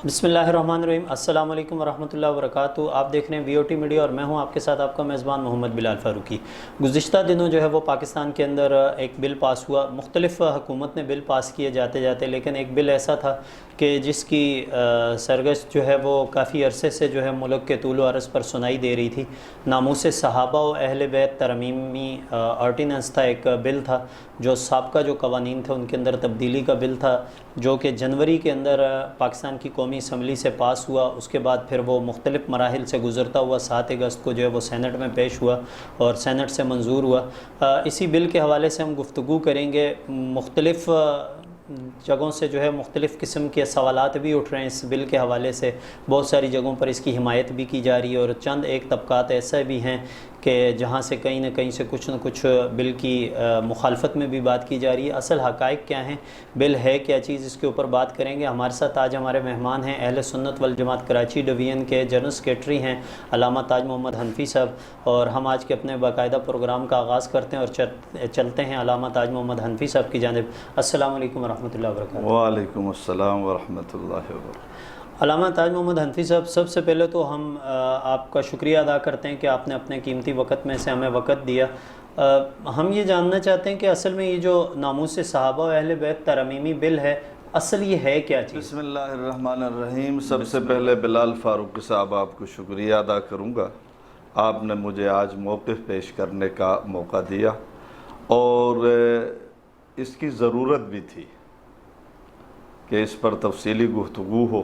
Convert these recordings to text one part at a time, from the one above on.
بسم اللہ الرحمن الرحیم۔ السلام علیکم ورحمۃ اللہ وبرکاتہ۔ آپ دیکھ رہے ہیں VOT میڈیا اور میں ہوں آپ کے ساتھ آپ کا میزبان محمد بلال فاروقی۔ گزشتہ دنوں جو ہے وہ پاکستان کے اندر ایک بل پاس ہوا، مختلف حکومت نے بل پاس کیے جاتے جاتے، لیکن ایک بل ایسا تھا کہ جس کی سرگشت جو ہے وہ کافی عرصے سے جو ہے ملک کے طول و عرض پر سنائی دے رہی تھی۔ ناموس صحابہ و اہل بیت ترمیمی آرڈیننس تھا، ایک بل تھا جو سابقہ جو قوانین تھے ان کے اندر تبدیلی کا بل تھا، جو کہ جنوری کے اندر پاکستان کی قومی اسمبلی سے پاس ہوا۔ اس کے بعد پھر وہ مختلف مراحل سے گزرتا ہوا 7 اگست کو جو ہے وہ سینٹ میں پیش ہوا اور سینٹ سے منظور ہوا۔ اسی بل کے حوالے سے ہم گفتگو کریں گے۔ مختلف جگہوں سے جو ہے مختلف قسم کے سوالات بھی اٹھ رہے ہیں اس بل کے حوالے سے، بہت ساری جگہوں پر اس کی حمایت بھی کی جا رہی ہے، اور چند ایک طبقات ایسے بھی ہیں کہ جہاں سے کہیں نہ کہیں سے کچھ نہ کچھ بل کی مخالفت میں بھی بات کی جا رہی ہے۔ اصل حقائق کیا ہیں، بل ہے کیا چیز، اس کے اوپر بات کریں گے۔ ہمارے ساتھ آج ہمارے مہمان ہیں اہل سنت والجماعت کراچی ڈویژن کے جنرل سیکریٹری ہیں علامہ تاج محمد حنفی صاحب، اور ہم آج کے اپنے باقاعدہ پروگرام کا آغاز کرتے ہیں اور چلتے ہیں علامہ تاج محمد حنفی صاحب کی جانب۔ السلام علیکم ورحمۃ اللہ وبرکاتہ۔ وعلیکم السلام ورحمۃ اللہ وبرکاتہ۔ علامہ تاج محمد حنفی صاحب، سب سے پہلے تو ہم آپ کا شکریہ ادا کرتے ہیں کہ آپ نے اپنے قیمتی وقت میں سے ہمیں وقت دیا۔ ہم یہ جاننا چاہتے ہیں کہ اصل میں یہ جو ناموس صحابہ و اہل بیت ترمیمی بل ہے، اصل یہ ہے کیا چیز؟ بسم اللہ الرحمن الرحیم۔ سب سے پہلے بلال فاروقی صاحب آپ کو شکریہ ادا کروں گا، آپ نے مجھے آج موقف پیش کرنے کا موقع دیا، اور اس کی ضرورت بھی تھی کہ اس پر تفصیلی گفتگو ہو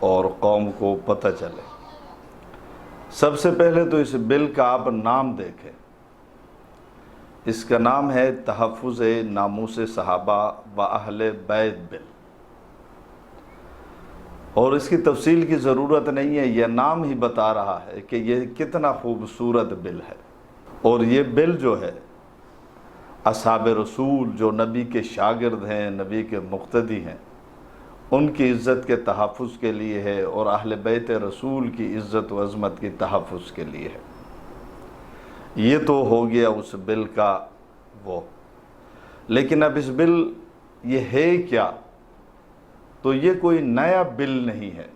اور قوم کو پتہ چلے۔ سب سے پہلے تو اس بل کا آپ نام دیکھیں، اس کا نام ہے تحفظ ناموس صحابہ و اہل بیت بل، اور اس کی تفصیل کی ضرورت نہیں ہے، یہ نام ہی بتا رہا ہے کہ یہ کتنا خوبصورت بل ہے۔ اور یہ بل جو ہے اصحاب رسول جو نبی کے شاگرد ہیں، نبی کے مقتدی ہیں، ان کی عزت کے تحفظ کے لیے ہے، اور اہل بیت رسول کی عزت و عظمت کی تحفظ کے لیے ہے۔ یہ تو ہو گیا اس بل کا وہ، لیکن اب اس بل یہ ہے کیا؟ تو یہ کوئی نیا بل نہیں ہے،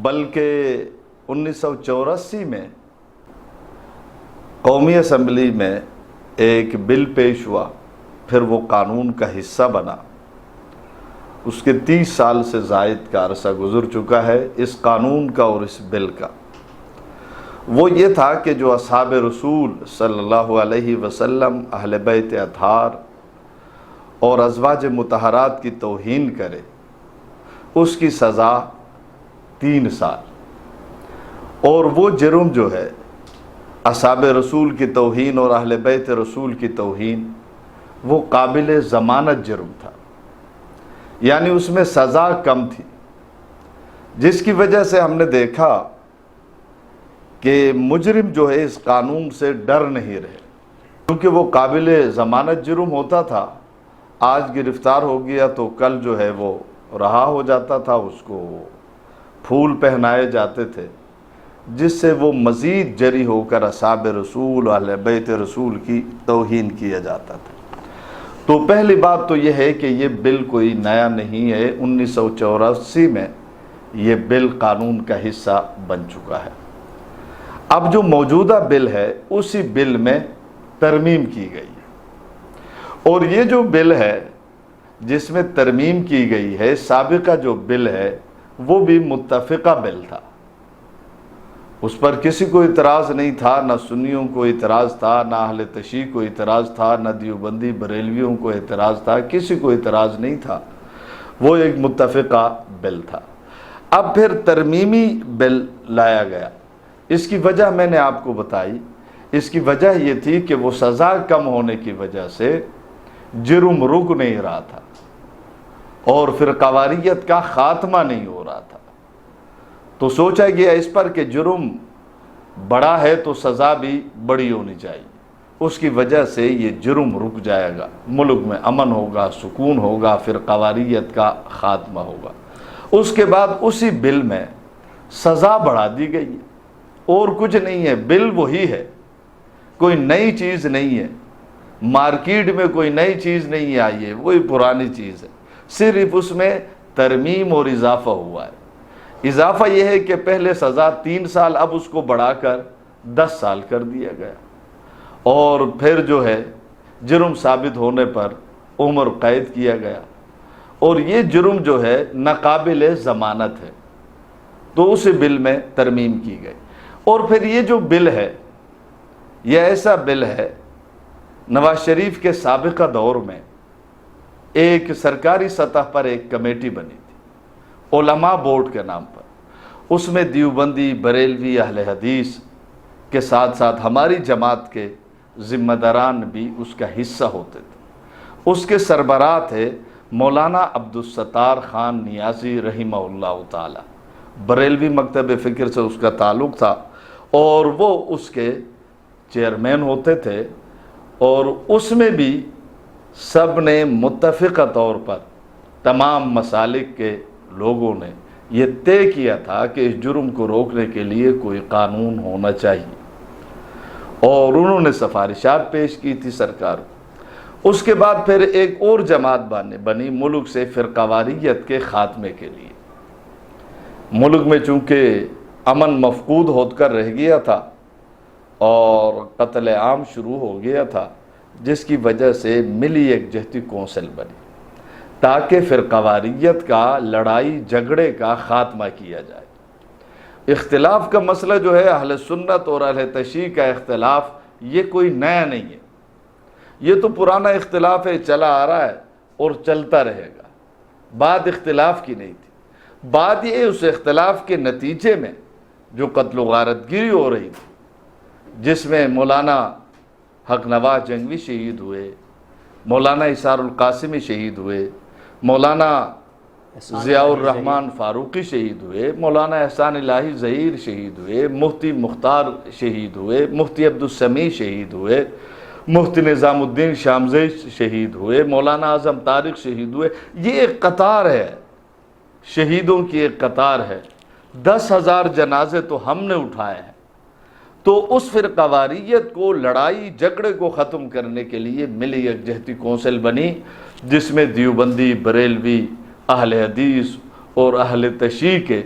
بلکہ 1984 میں قومی اسمبلی میں ایک بل پیش ہوا، پھر وہ قانون کا حصہ بنا۔ اس کے 30 سال سے زائد کا عرصہ گزر چکا ہے اس قانون کا اور اس بل کا۔ وہ یہ تھا کہ جو اصحاب رسول صلی اللہ علیہ وسلم، اہل بیت اطہار اور ازواج مطہرات کی توہین کرے، اس کی سزا 3 سال، اور وہ جرم جو ہے اصحاب رسول کی توہین اور اہل بیت رسول کی توہین، وہ قابل ضمانت جرم تھا، یعنی اس میں سزا کم تھی، جس کی وجہ سے ہم نے دیکھا کہ مجرم جو ہے اس قانون سے ڈر نہیں رہے، کیونکہ وہ قابل ضمانت جرم ہوتا تھا، آج گرفتار ہو گیا تو کل جو ہے وہ رہا ہو جاتا تھا، اس کو پھول پہنائے جاتے تھے، جس سے وہ مزید جری ہو کر اصحاب رسول اہل بیت رسول کی توہین کیا جاتا تھا۔ تو پہلی بات تو یہ ہے کہ یہ بل کوئی نیا نہیں ہے، 1984 میں یہ بل قانون کا حصہ بن چکا ہے۔ اب جو موجودہ بل ہے اسی بل میں ترمیم کی گئی ہے، اور یہ جو بل ہے جس میں ترمیم کی گئی ہے، سابقہ جو بل ہے وہ بھی متفقہ بل تھا، اس پر کسی کو اعتراض نہیں تھا، نہ سنیوں کو اعتراض تھا، نہ اہل تشیع کو اعتراض تھا، نہ دیوبندی بریلویوں کو اعتراض تھا، کسی کو اعتراض نہیں تھا، وہ ایک متفقہ بل تھا۔ اب پھر ترمیمی بل لایا گیا، اس کی وجہ میں نے آپ کو بتائی، اس کی وجہ یہ تھی کہ وہ سزا کم ہونے کی وجہ سے جرم رک نہیں رہا تھا، اور پھر قواریت کا خاتمہ نہیں ہو رہا تھا، تو سوچا گیا اس پر کہ جرم بڑا ہے تو سزا بھی بڑی ہونی چاہیے، اس کی وجہ سے یہ جرم رک جائے گا، ملک میں امن ہوگا، سکون ہوگا، پھر قواریت کا خاتمہ ہوگا۔ اس کے بعد اسی بل میں سزا بڑھا دی گئی ہے، اور کچھ نہیں ہے، بل وہی ہے، کوئی نئی چیز نہیں ہے، مارکیٹ میں کوئی نئی چیز نہیں آئی ہے، وہی پرانی چیز ہے، صرف اس میں ترمیم اور اضافہ ہوا ہے۔ اضافہ یہ ہے کہ پہلے سزا 3 سال، اب اس کو بڑھا کر 10 سال کر دیا گیا، اور پھر جو ہے جرم ثابت ہونے پر عمر قید کیا گیا، اور یہ جرم جو ہے ناقابل ضمانت ہے، تو اس بل میں ترمیم کی گئی۔ اور پھر یہ جو بل ہے، یہ ایسا بل ہے، نواز شریف کے سابقہ دور میں ایک سرکاری سطح پر ایک کمیٹی بنی تھی علماء بورڈ کے نام پر، اس میں دیوبندی، بریلوی، اہل حدیث کے ساتھ ساتھ ہماری جماعت کے ذمہ داران بھی اس کا حصہ ہوتے تھے۔ اس کے سربراہ تھے مولانا عبدالستار خان نیازی رحمہ اللہ تعالی، بریلوی مکتب فکر سے اس کا تعلق تھا، اور وہ اس کے چیئرمین ہوتے تھے، اور اس میں بھی سب نے متفقہ طور پر تمام مسالک کے لوگوں نے یہ طے کیا تھا کہ اس جرم کو روکنے کے لیے کوئی قانون ہونا چاہیے، اور انہوں نے سفارشات پیش کی تھی سرکار کو۔ اس کے بعد پھر ایک اور جماعت بنی ملک سے فرقہ واریت کے خاتمے کے لیے۔ ملک میں چونکہ امن مفقود ہو کر رہ گیا تھا اور قتل عام شروع ہو گیا تھا، جس کی وجہ سے ملی یکجہتی کونسل بنی تاکہ فرقہ واریت کا، لڑائی جھگڑے کا خاتمہ کیا جائے۔ اختلاف کا مسئلہ جو ہے، اہل سنت اور اہل تشیع کا اختلاف، یہ کوئی نیا نہیں ہے، یہ تو پرانا اختلاف ہے، چلا آ رہا ہے اور چلتا رہے گا۔ بات اختلاف کی نہیں تھی، بات یہ اس اختلاف کے نتیجے میں جو قتل و غارت گیری ہو رہی تھی، جس میں مولانا حق نواز جنگوی شہید ہوئے، مولانا اسار القاسمی شہید ہوئے، مولانا ضیاء الرحمن فاروقی شہید ہوئے، مولانا احسان الہی ظہیر شہید ہوئے، مفتی مختار شہید ہوئے، مفتی عبدالسمیع شہید ہوئے، مفتی نظام الدین شامزی شہید ہوئے، مولانا اعظم طارق شہید ہوئے۔ یہ ایک قطار ہے، شہیدوں کی ایک قطار ہے۔ 10,000 جنازے تو ہم نے اٹھائے ہیں۔ تو اس فرقہ واریت کو، لڑائی جھگڑے کو ختم کرنے کے لیے ملی یکجہتی کونسل بنی، جس میں دیوبندی، بریلوی، اہل حدیث اور اہل تشیع کے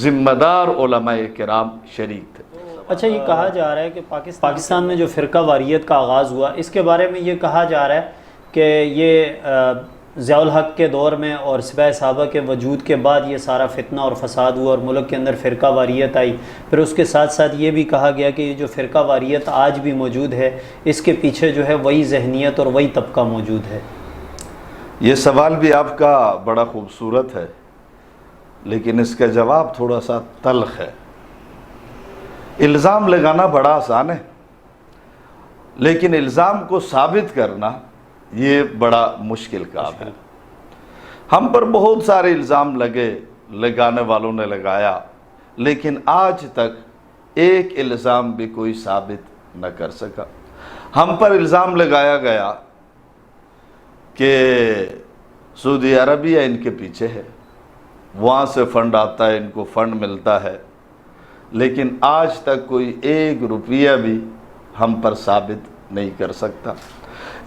ذمہ دار علماء کرام شریک تھے۔ اچھا، یہ کہا جا رہا ہے کہ پاکستان میں جو فرقہ واریت کا آغاز ہوا، اس کے بارے میں یہ کہا جا رہا ہے کہ یہ ضیاء الحق کے دور میں اور سپاہ صحابہ کے وجود کے بعد یہ سارا فتنہ اور فساد ہوا اور ملک کے اندر فرقہ واریت آئی۔ پھر اس کے ساتھ ساتھ یہ بھی کہا گیا کہ یہ جو فرقہ واریت آج بھی موجود ہے، اس کے پیچھے جو ہے وہی ذہنیت اور وہی طبقہ موجود ہے۔ یہ سوال بھی آپ کا بڑا خوبصورت ہے، لیکن اس کا جواب تھوڑا سا تلخ ہے۔ الزام لگانا بڑا آسان ہے، لیکن الزام کو ثابت کرنا یہ بڑا مشکل کام ہے۔ ہم پر بہت سارے الزام لگانے والوں نے لگایا، لیکن آج تک ایک الزام بھی کوئی ثابت نہ کر سکا۔ ہم پر الزام لگایا گیا کہ سعودی عربیہ ان کے پیچھے ہے، وہاں سے فنڈ آتا ہے، ان کو فنڈ ملتا ہے، لیکن آج تک کوئی 1 روپیہ بھی ہم پر ثابت نہیں کر سکتا۔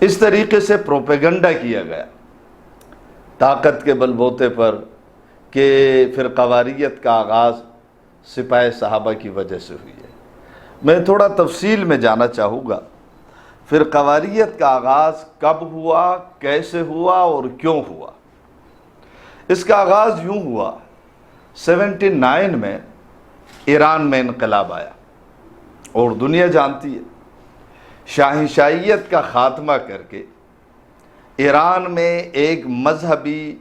اس طریقے سے پروپیگنڈا کیا گیا طاقت کے بل بوتے پر کہ فرقہ واریت کا آغاز سپاہ صحابہ کی وجہ سے ہوئی ہے۔ میں تھوڑا تفصیل میں جانا چاہوں گا، فرقہ واریت کا آغاز کب ہوا، کیسے ہوا اور کیوں ہوا۔ اس کا آغاز یوں ہوا، 79 میں ایران میں انقلاب آیا، اور دنیا جانتی ہے شاہنشاہیت کا خاتمہ کر کے ایران میں ایک مذہبی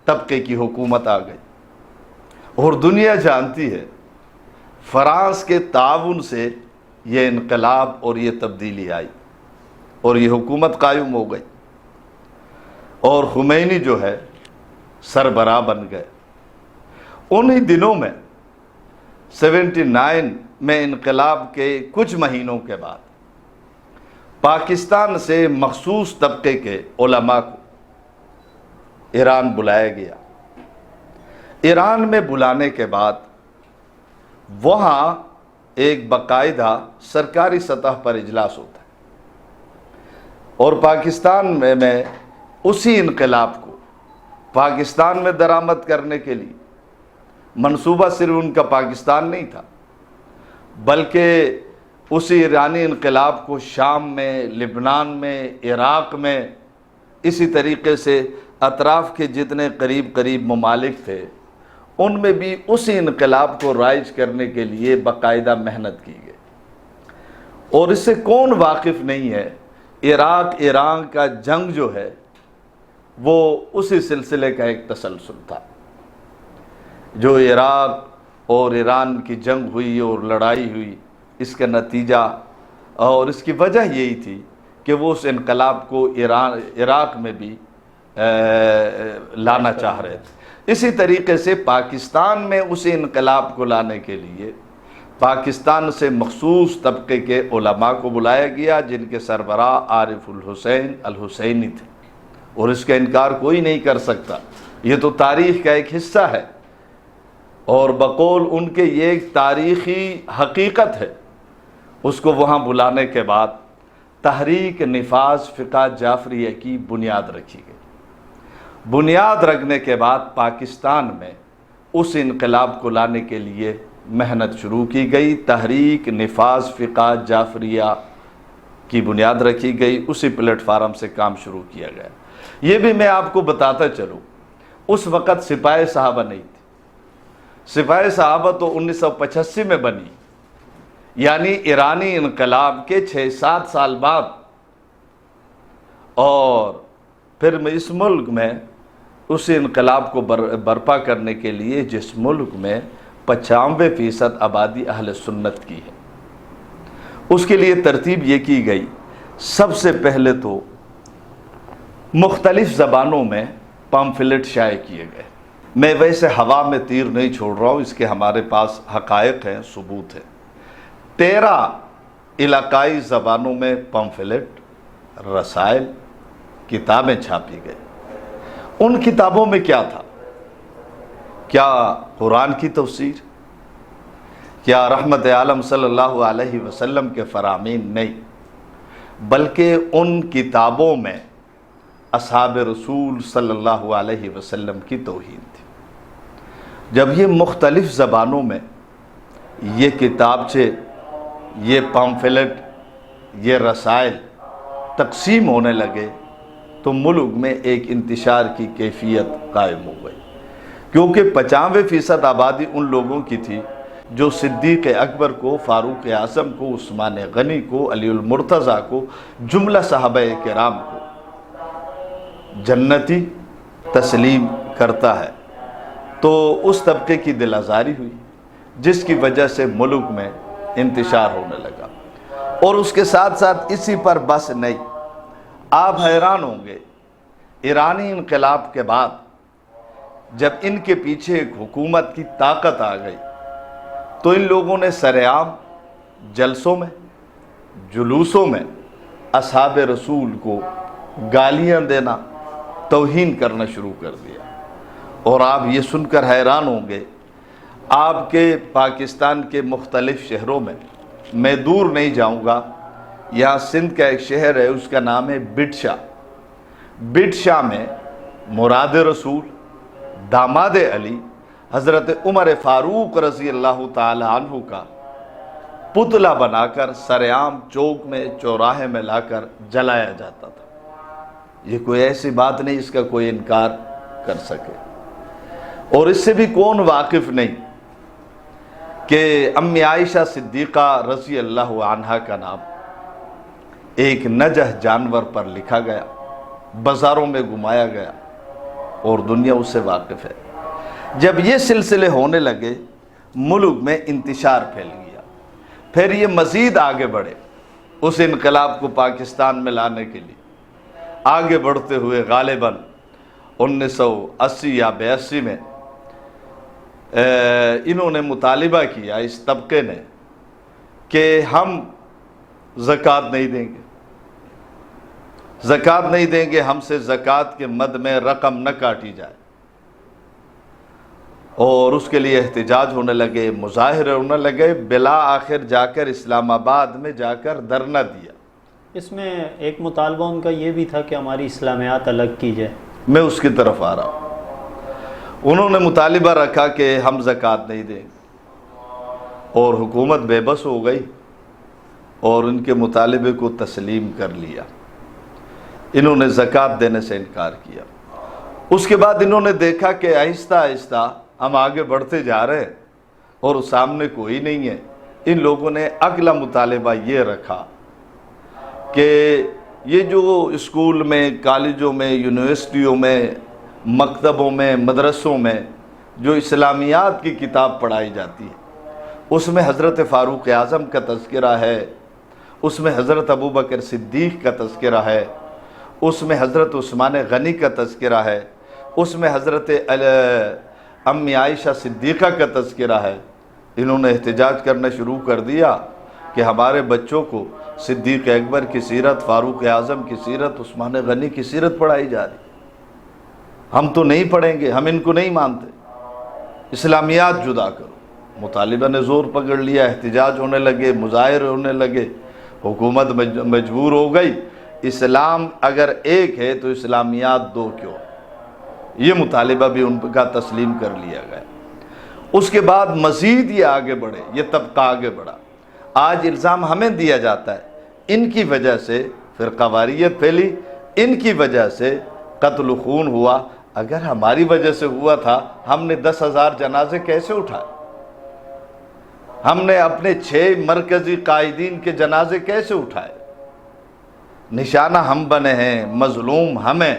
طبقے کی حکومت آ گئی، اور دنیا جانتی ہے فرانس کے تعاون سے یہ انقلاب اور یہ تبدیلی آئی اور یہ حکومت قائم ہو گئی، اور خمینی جو ہے سربراہ بن گئے۔ انہی دنوں میں 79 میں انقلاب کے کچھ مہینوں کے بعد پاکستان سے مخصوص طبقے کے علماء کو ایران بلایا گیا۔ ایران میں بلانے کے بعد وہاں ایک باقاعدہ سرکاری سطح پر اجلاس ہوتا ہے، اور پاکستان میں اسی انقلاب کو پاکستان میں درآمد کرنے کے لیے۔ منصوبہ صرف ان کا پاکستان نہیں تھا، بلکہ اسی ایرانی انقلاب کو شام میں، لبنان میں، عراق میں، اسی طریقے سے اطراف کے جتنے قریب ممالک تھے ان میں بھی اسی انقلاب کو رائج کرنے کے لیے باقاعدہ محنت کی گئی۔ اور اس سے کون واقف نہیں ہے، عراق ایران کا جنگ جو ہے وہ اسی سلسلے کا ایک تسلسل تھا۔ جو عراق اور ایران کی جنگ ہوئی اور لڑائی ہوئی، اس کا نتیجہ اور اس کی وجہ یہی تھی کہ وہ اس انقلاب کو عراق میں بھی لانا چاہ رہے تھے۔ اسی طریقے سے پاکستان میں اسی انقلاب کو لانے کے لیے پاکستان سے مخصوص طبقے کے علماء کو بلایا گیا، جن کے سربراہ عارف الحسین الحسینی تھے، اور اس کا انکار کوئی نہیں کر سکتا، یہ تو تاریخ کا ایک حصہ ہے، اور بقول ان کے یہ ایک تاریخی حقیقت ہے۔ اس کو وہاں بلانے کے بعد تحریک نفاذ فقہ جعفریہ کی بنیاد رکھی گئی۔ بنیاد رکھنے کے بعد پاکستان میں اس انقلاب کو لانے کے لیے محنت شروع کی گئی، تحریک نفاذ فقہ جعفریہ کی بنیاد رکھی گئی، اسی پلیٹ فارم سے کام شروع کیا گیا۔ یہ بھی میں آپ کو بتاتا چلوں، اس وقت سپاہ صحابہ نہیں تھی۔ سپاہ صحابہ تو 1985 میں بنی، یعنی ایرانی انقلاب کے 6-7 سال بعد، اور پھر اس ملک میں اس انقلاب کو برپا کرنے کے لیے جس ملک میں 95% آبادی اہل سنت کی ہے، اس کے لیے ترتیب یہ کی گئی، سب سے پہلے تو مختلف زبانوں میں پامفلٹ شائع کیے گئے۔ میں ویسے ہوا میں تیر نہیں چھوڑ رہا ہوں، اس کے ہمارے پاس حقائق ہیں، ثبوت ہیں۔ 13 علاقائی زبانوں میں پامفلٹ، رسائل، کتابیں چھاپی گئی۔ ان کتابوں میں کیا تھا؟ کیا قرآن کی تفسیر؟ کیا رحمت عالم صلی اللہ علیہ وسلم کے فرامین؟ نہیں، بلکہ ان کتابوں میں اصحاب رسول صلی اللہ علیہ وسلم کی توہین تھی۔ جب یہ مختلف زبانوں میں یہ کتابچے، یہ پامفلٹ، یہ رسائل تقسیم ہونے لگے تو ملک میں ایک انتشار کی کیفیت قائم ہو گئی، کیونکہ 95% آبادی ان لوگوں کی تھی جو صدیق اکبر کو، فاروق اعظم کو، عثمان غنی کو، علی المرتضیٰ کو، جملہ صحابہ کرام کو جنتی تسلیم کرتا ہے۔ تو اس طبقے کی دل آزاری ہوئی، جس کی وجہ سے ملک میں انتشار ہونے لگا۔ اور اس کے ساتھ ساتھ اسی پر بس نہیں، آپ حیران ہوں گے، ایرانی انقلاب کے بعد جب ان کے پیچھے ایک حکومت کی طاقت آ گئی تو ان لوگوں نے سرعام جلسوں میں، جلوسوں میں اصحاب رسول کو گالیاں دینا، توہین کرنا شروع کر دیا۔ اور آپ یہ سن کر حیران ہوں گے، آپ کے پاکستان کے مختلف شہروں میں دور نہیں جاؤں گا، یہاں سندھ کا ایک شہر ہے، اس کا نام ہے بٹشاہ۔ بٹشاہ میں مراد رسول، داماد علی، حضرت عمر فاروق رضی اللہ تعالی عنہ کا پتلا بنا کر سرعام چوک میں، چوراہے میں لا کر جلایا جاتا تھا۔ یہ کوئی ایسی بات نہیں اس کا کوئی انکار کر سکے۔ اور اس سے بھی کون واقف نہیں کہ امی عائشہ صدیقہ رضی اللہ عنہا کا نام ایک نجح جانور پر لکھا گیا، بازاروں میں گھمایا گیا، اور دنیا اس سے واقف ہے۔ جب یہ سلسلے ہونے لگے، ملک میں انتشار پھیل گیا۔ پھر یہ مزید آگے بڑھے، اس انقلاب کو پاکستان میں لانے کے لیے آگے بڑھتے ہوئے غالباً 1980 یا 82 میں انہوں نے مطالبہ کیا، اس طبقے نے، کہ ہم زکوٰۃ نہیں دیں گے، زکوٰۃ نہیں دیں گے، ہم سے زکوٰۃ کے مد میں رقم نہ کاٹی جائے۔ اور اس کے لیے احتجاج ہونے لگے، مظاہرے ہونے لگے، بلا آخر جا کر اسلام آباد میں جا کر دھرنا دیا۔ اس میں ایک مطالبہ ان کا یہ بھی تھا کہ ہماری اسلامیات الگ کی جائے۔ میں اس کی طرف آ رہا ہوں۔ انہوں نے مطالبہ رکھا کہ ہم زکوٰۃ نہیں دیں گے، اور حکومت بے بس ہو گئی اور ان کے مطالبے کو تسلیم کر لیا۔ انہوں نے زکوٰۃ دینے سے انکار کیا۔ اس کے بعد انہوں نے دیکھا کہ آہستہ آہستہ ہم آگے بڑھتے جا رہے ہیں اور سامنے کوئی نہیں ہے۔ ان لوگوں نے اگلا مطالبہ یہ رکھا کہ یہ جو اسکول میں، کالجوں میں، یونیورسٹیوں میں، مکتبوں میں، مدرسوں میں جو اسلامیات کی کتاب پڑھائی جاتی ہے، اس میں حضرت فاروق اعظم کا تذکرہ ہے، اس میں حضرت ابوبکر صدیق کا تذکرہ ہے، اس میں حضرت عثمان غنی کا تذکرہ ہے، اس میں حضرت امی عائشہ صدیقہ کا تذکرہ ہے۔ انہوں نے احتجاج کرنا شروع کر دیا کہ ہمارے بچوں کو صدیق اکبر کی سیرت، فاروق اعظم کی سیرت، عثمان غنی کی سیرت پڑھائی جا رہی، ہم تو نہیں پڑھیں گے، ہم ان کو نہیں مانتے، اسلامیات جدا کرو۔ مطالبہ نے زور پکڑ لیا، احتجاج ہونے لگے، مظاہرے ہونے لگے، حکومت مجبور ہو گئی۔ اسلام اگر ایک ہے تو اسلامیات دو کیوں؟ یہ مطالبہ بھی ان کا تسلیم کر لیا گیا۔ اس کے بعد مزید یہ آگے بڑھے، یہ طبقہ آگے بڑھا۔ آج الزام ہمیں دیا جاتا ہے ان کی وجہ سے فرقہ واریت پھیلی، ان کی وجہ سے قتل و خون ہوا۔ اگر ہماری وجہ سے ہوا تھا، ہم نے 10,000 جنازے کیسے اٹھائے؟ ہم نے اپنے 6 مرکزی قائدین کے جنازے کیسے اٹھائے؟ نشانہ ہم بنے ہیں، مظلوم ہمیں۔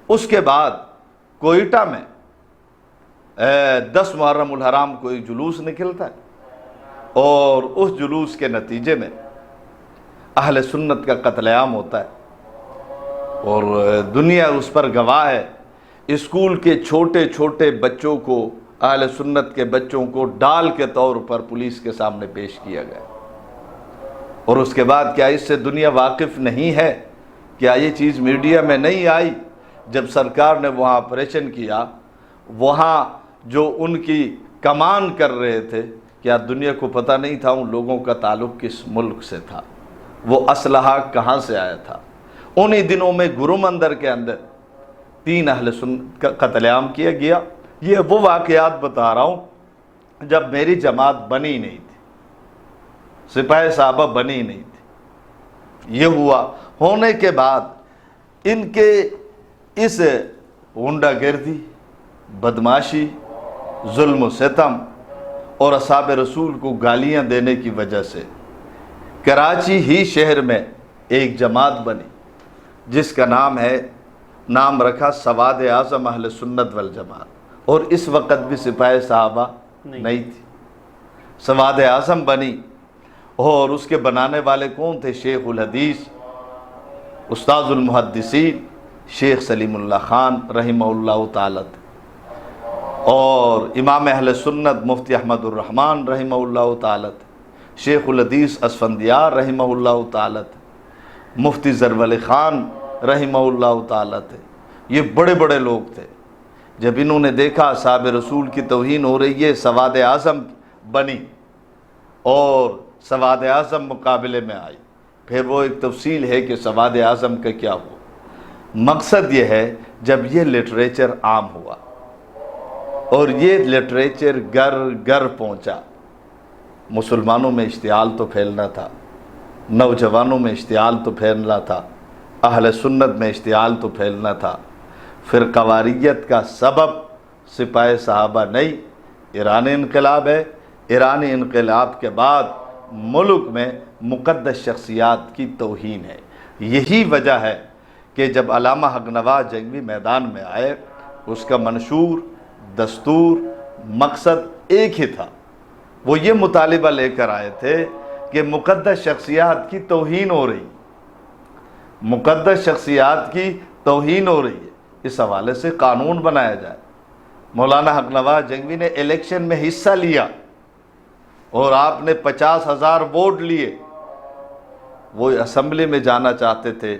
اس کے بعد کوئٹہ میں 10 محرم الحرام کو ایک جلوس نکلتا ہے اور اس جلوس کے نتیجے میں اہل سنت کا قتل عام ہوتا ہے اور دنیا اس پر گواہ ہے۔ اسکول کے چھوٹے چھوٹے بچوں کو، اہل سنت کے بچوں کو ڈال کے طور پر پولیس کے سامنے پیش کیا گیا۔ اور اس کے بعد کیا اس سے دنیا واقف نہیں ہے؟ کیا یہ چیز میڈیا میں نہیں آئی؟ جب سرکار نے وہاں آپریشن کیا، وہاں جو ان کی کمان کر رہے تھے، کیا دنیا کو پتہ نہیں تھا ان لوگوں کا تعلق کس ملک سے تھا؟ وہ اسلحہ کہاں سے آیا تھا؟ انہی دنوں میں گرومندر کے اندر 3 اہل سنت کا قتل عام کیا گیا۔ یہ وہ واقعات بتا رہا ہوں جب میری جماعت بنی نہیں تھی، سپاہی صحابہ بنی نہیں تھی۔ یہ ہوا، ہونے کے بعد ان کے اس غنڈہ گردی، بدماشی، ظلم و ستم اور اصحاب رسول کو گالیاں دینے کی وجہ سے کراچی ہی شہر میں ایک جماعت بنی جس کا نام رکھا سواد اعظم اہل سنت والجماعت، اور اس وقت بھی سپاہی صحابہ نہیں تھی، سواد اعظم بنی۔ اور اس کے بنانے والے کون تھے؟ شیخ الحدیث، استاذ المحدثین شیخ سلیم اللہ خان رحمہ اللہ تعالی، اور امام اہل سنت مفتی احمد الرحمن رحمہ اللہ تعالی، شیخ الحدیث اسفندیار رحمہ اللہ تعالی، مفتی ظفر علی خان رحمہ اللہ تعالی تھے۔ یہ بڑے بڑے لوگ تھے۔ جب انہوں نے دیکھا اصحاب رسول کی توہین ہو رہی ہے، سواد اعظم بنی اور سواد اعظم مقابلے میں آئی۔ پھر وہ ایک تفصیل ہے کہ سواد اعظم کا کیا ہوا۔ مقصد یہ ہے، جب یہ لٹریچر عام ہوا اور یہ لٹریچر گھر گھر پہنچا، مسلمانوں میں اشتعال تو پھیلنا تھا، نوجوانوں میں اشتعال تو پھیلنا تھا، اہل سنت میں اشتعال تو پھیلنا تھا۔ فرقہ واریت کا سبب سپاہی صحابہ نہیں، ایرانی انقلاب ہے۔ ایرانی انقلاب کے بعد ملک میں مقدس شخصیات کی توہین ہے۔ یہی وجہ ہے کہ جب علامہ حق نواز جنگوی میدان میں آئے، اس کا منشور، دستور، مقصد ایک ہی تھا۔ وہ یہ مطالبہ لے کر آئے تھے کہ مقدس شخصیات کی توہین ہو رہی، مقدس شخصیات کی توہین ہو رہی ہے، اس حوالے سے قانون بنایا جائے۔ مولانا حق نواز جنگوی نے الیکشن میں حصہ لیا اور آپ نے 50,000 ووٹ لیے۔ وہ اسمبلی میں جانا چاہتے تھے،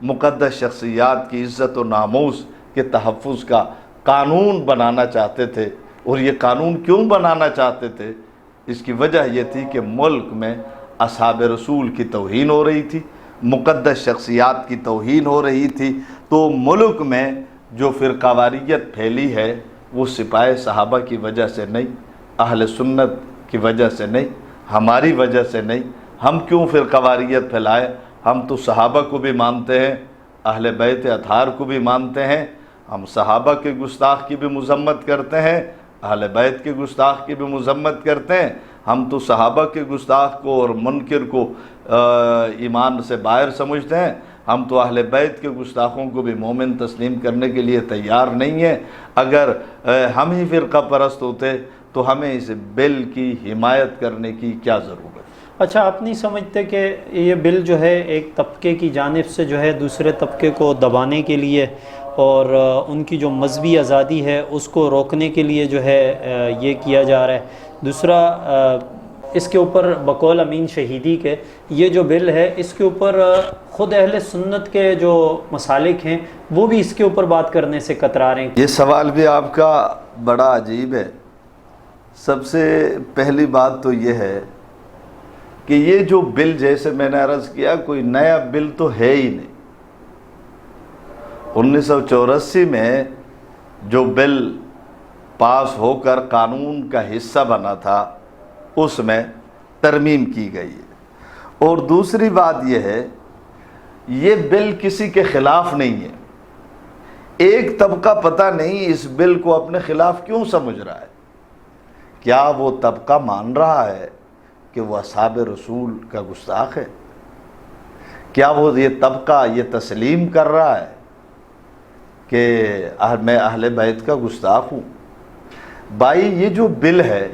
مقدس شخصیات کی عزت و ناموس کے تحفظ کا قانون بنانا چاہتے تھے۔ اور یہ قانون کیوں بنانا چاہتے تھے؟ اس کی وجہ یہ تھی کہ ملک میں اصحاب رسول کی توہین ہو رہی تھی، مقدس شخصیات کی توہین ہو رہی تھی، تو ملک میں جو فرقہ واریت پھیلی ہے، وہ سپاہ صحابہ کی وجہ سے نہیں، اہل سنت کی وجہ سے نہیں، ہماری وجہ سے نہیں۔ ہم کیوں فرقہ واریت پھیلائے؟ ہم تو صحابہ کو بھی مانتے ہیں، اہل بیت اطہار کو بھی مانتے ہیں، ہم صحابہ کے گستاخ کی بھی مذمت کرتے ہیں، اہل بیت کے گستاخ کی بھی مذمت کرتے ہیں۔ ہم تو صحابہ کے گستاخ کو اور منکر کو ایمان سے باہر سمجھتے ہیں، ہم تو اہل بیت کے گستاخوں کو بھی مومن تسلیم کرنے کے لیے تیار نہیں ہیں۔ اگر ہم ہی فرقہ پرست ہوتے تو ہمیں اس بل کی حمایت کرنے کی کیا ضرورت؟ اچھا، آپ نہیں سمجھتے کہ یہ بل جو ہے ایک طبقے کی جانب سے جو ہے دوسرے طبقے کو دبانے کے لیے اور ان کی جو مذہبی آزادی ہے اس کو روکنے کے لیے جو ہے یہ کیا جا رہا ہے؟ دوسرا، اس کے اوپر بقول امین شہیدی کے یہ جو بل ہے اس کے اوپر خود اہل سنت کے جو مسالک ہیں وہ بھی اس کے اوپر بات کرنے سے کترا رہے ہیں۔ یہ سوال بھی آپ کا بڑا عجیب ہے۔ سب سے پہلی بات تو یہ ہے کہ یہ جو بل، جیسے میں نے عرض کیا، کوئی نیا بل تو ہے ہی نہیں۔ 1984 میں جو بل پاس ہو کر قانون کا حصہ بنا تھا اس میں ترمیم کی گئی ہے۔ اور دوسری بات یہ ہے، یہ بل کسی کے خلاف نہیں ہے۔ ایک طبقہ پتہ نہیں اس بل کو اپنے خلاف کیوں سمجھ رہا ہے۔ کیا وہ طبقہ مان رہا ہے کہ وہ اصحاب رسول کا گستاخ ہے؟ کیا وہ یہ طبقہ یہ تسلیم کر رہا ہے کہ میں اہل بیت کا گستاخ ہوں؟ بھائی، یہ جو بل ہے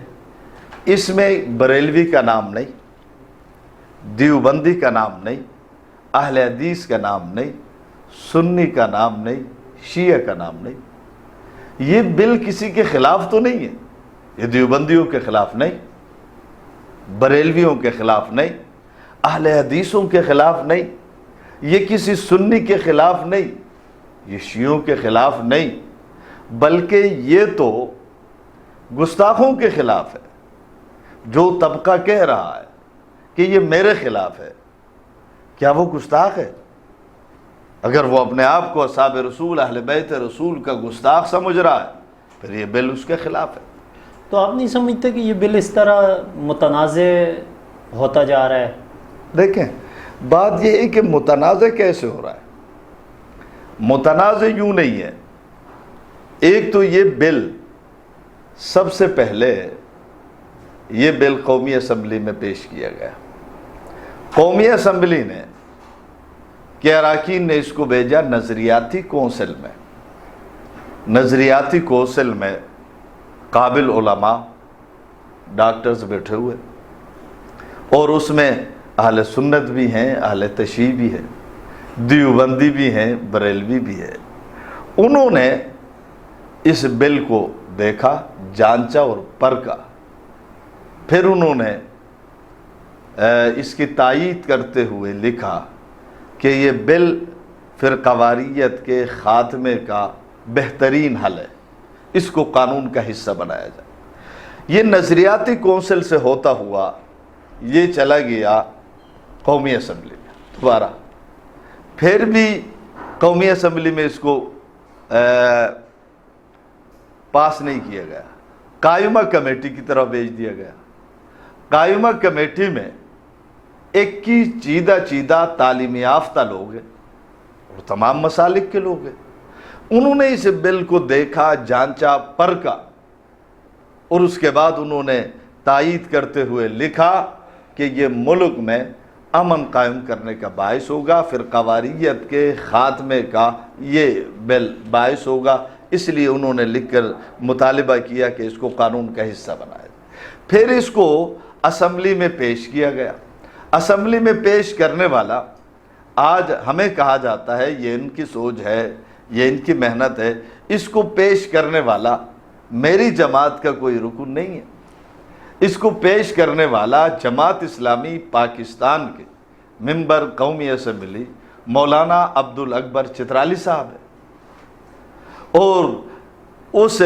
اس میں بریلوی کا نام نہیں، دیوبندی کا نام نہیں، اہل حدیث کا نام نہیں، سنی کا نام نہیں، شیعہ کا نام نہیں۔ یہ بل کسی کے خلاف تو نہیں ہے، یہ دیوبندیوں کے خلاف نہیں، بریلویوں کے خلاف نہیں، اہل حدیثوں کے خلاف نہیں، یہ کسی سنی کے خلاف نہیں، یہ شیعوں کے خلاف نہیں، بلکہ یہ تو گستاخوں کے خلاف ہے۔ جو طبقہ کہہ رہا ہے کہ یہ میرے خلاف ہے، کیا وہ گستاخ ہے؟ اگر وہ اپنے آپ کو اصحاب رسول، اہل بیت رسول کا گستاخ سمجھ رہا ہے پھر یہ بل اس کے خلاف ہے۔ تو آپ نہیں سمجھتے کہ یہ بل اس طرح متنازع ہوتا جا رہا ہے؟ دیکھیں، بات یہ ہے کہ متنازع کیسے ہو رہا ہے؟ متنازع یوں نہیں ہے۔ ایک تو یہ بل سب سے پہلے یہ بل قومی اسمبلی میں پیش کیا گیا۔ قومی اسمبلی نے کہ اراکین نے اس کو بھیجا نظریاتی کونسل میں۔ نظریاتی کونسل میں قابل علماء، ڈاکٹرز بیٹھے ہوئے، اور اس میں اہل سنت بھی ہیں، اہل تشیع بھی ہیں، دیوبندی بھی ہیں، بریلوی بھی ہے۔ انہوں نے اس بل کو دیکھا، جانچا اور پرکھا۔ پھر انہوں نے اس کی تائید کرتے ہوئے لکھا کہ یہ بل فرقہ واریت کے خاتمے کا بہترین حل ہے، اس کو قانون کا حصہ بنایا جائے۔ یہ نظریاتی کونسل سے ہوتا ہوا یہ چلا گیا قومی اسمبلی میں دوبارہ، پھر بھی قومی اسمبلی میں اس کو پاس نہیں کیا گیا، قائمہ کمیٹی کی طرف بھیج دیا گیا۔ قائمہ کمیٹی میں 21 چیدہ تعلیم یافتہ لوگ ہیں اور تمام مسالک کے لوگ ہیں۔ انہوں نے اس بل کو دیکھا، جانچا، پرکھا، اور اس کے بعد انہوں نے تائید کرتے ہوئے لکھا کہ یہ ملک میں امن قائم کرنے کا باعث ہوگا، فرقہ واریت کے خاتمے کا یہ بل باعث ہوگا۔ اس لیے انہوں نے لکھ کر مطالبہ کیا کہ اس کو قانون کا حصہ بنایا جائے۔ پھر اس کو اسمبلی میں پیش کیا گیا۔ اسمبلی میں پیش کرنے والا، آج ہمیں کہا جاتا ہے یہ ان کی سوچ ہے، یہ ان کی محنت ہے، اس کو پیش کرنے والا میری جماعت کا کوئی رکن نہیں ہے۔ اس کو پیش کرنے والا جماعت اسلامی پاکستان کے ممبر قومی اسمبلی مولانا عبدالاکبر چترالی صاحب ہے، اور اس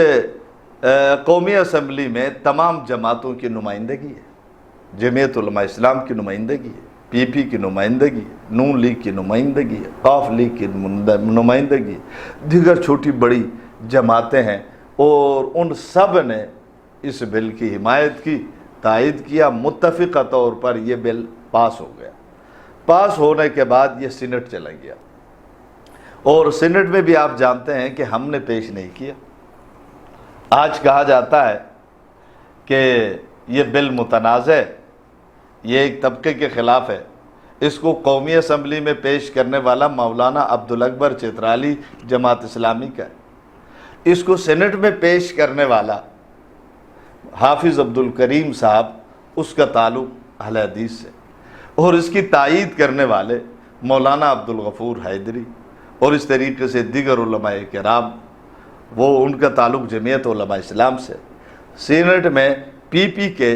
قومی اسمبلی میں تمام جماعتوں کی نمائندگی ہے۔ جمعیت علماء اسلام کی نمائندگی ہے، پی پی کی نمائندگی ہے، نون لیگ کی نمائندگی ہے، قاف لیگ کی نمائندگی ہے، دیگر چھوٹی بڑی جماعتیں ہیں اور ان سب نے اس بل کی حمایت کی، تائید کیا، متفقہ طور پر یہ بل پاس ہو گیا۔ پاس ہونے کے بعد یہ سینٹ چلا گیا، اور سینٹ میں بھی آپ جانتے ہیں کہ ہم نے پیش نہیں کیا۔ آج کہا جاتا ہے کہ یہ بل متنازع ہے، یہ ایک طبقے کے خلاف ہے، اس کو قومی اسمبلی میں پیش کرنے والا مولانا عبدالاکبر چترالی جماعت اسلامی کا ہے، اس کو سینٹ میں پیش کرنے والا حافظ عبدالکریم صاحب، اس کا تعلق اہل حدیث سے، اور اس کی تائید کرنے والے مولانا عبدالغفور حیدری اور اس طریقے سے دیگر علماء کرام، وہ ان کا تعلق جمعیت علماء اسلام سے۔ سینٹ میں پی پی کے